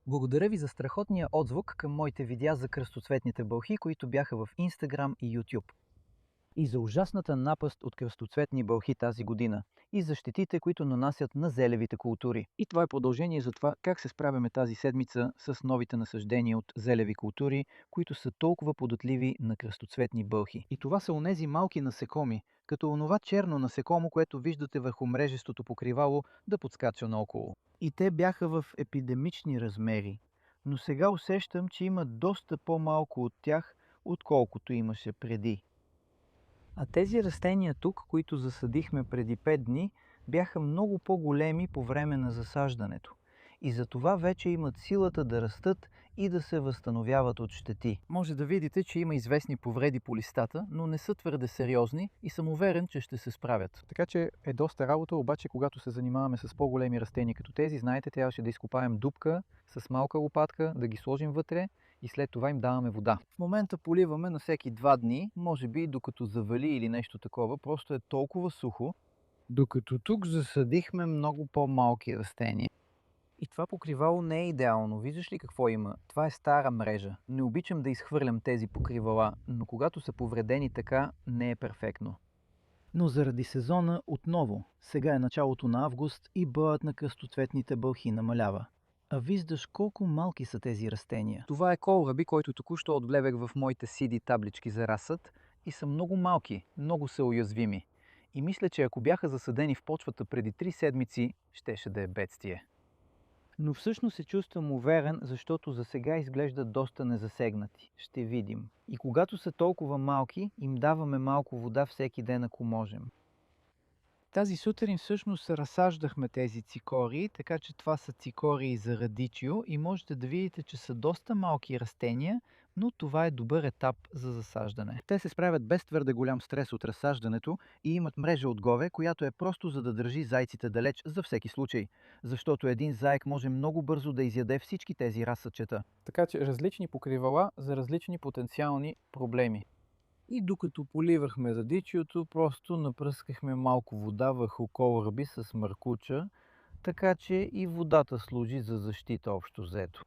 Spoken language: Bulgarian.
Благодаря ви за страхотния отзвук към моите видеа за кръстоцветните бълхи, които бяха в Instagram и YouTube. И за ужасната напаст от кръстоцветни бълхи тази година. И за щетите, които нанасят на зелевите култури. И това е продължение за това как се справяме тази седмица с новите насъждения от зелеви култури, които са толкова податливи на кръстоцветни бълхи. И това са онези малки насекоми, като онова черно насекомо, което виждате върху мрежестото покривало да подскача наоколо. И те бяха в епидемични размери, но сега усещам, че има доста по-малко от тях, отколкото имаше преди. А тези растения тук, които засадихме преди 5 дни, бяха много по-големи по време на засаждането. И затова вече имат силата да растат и да се възстановяват от щети. Може да видите, че има известни повреди по листата, но не са твърде сериозни и съм уверен, че ще се справят. Така че е доста работа, обаче когато се занимаваме с по-големи растения като тези, знаете, трябваше да изкопаем дупка с малка лопатка, да ги сложим вътре и след това им даваме вода. В момента поливаме на всеки 2 дни, може би докато завали или нещо такова, просто е толкова сухо, докато тук засадихме много по-малки растения. И това покривало не е идеално. Виждаш ли какво има? Това е стара мрежа. Не обичам да изхвърлям тези покривала, но когато са повредени така, не е перфектно. Но заради сезона отново, сега е началото на август и броят на кръстоцветните бълхи намалява. А виждаш колко малки са тези растения. Това е колраби, който току-що отгледах в моите CD таблички за разсъд и са много малки, много са уязвими. И мисля, че ако бяха засадени в почвата преди 3 седмици, щеше да е бедствие. Но всъщност се чувствам уверен, защото за сега изглеждат доста незасегнати. Ще видим. И когато са толкова малки, им даваме малко вода всеки ден, ако можем. Тази сутрин всъщност разсаждахме тези цикории, така че това са цикории за радичио и можете да видите, че са доста малки растения, но това е добър етап за засаждане. Те се справят без твърде голям стрес от разсаждането и имат мрежа отгоре, която е просто за да държи зайците далеч за всеки случай, защото един заек може много бързо да изяде всички тези разсъчета. Така че различни покривала за различни потенциални проблеми. И докато поливахме радичиото, просто напръскахме малко вода върху колръби с маркуча, така че и водата служи за защита общо взето.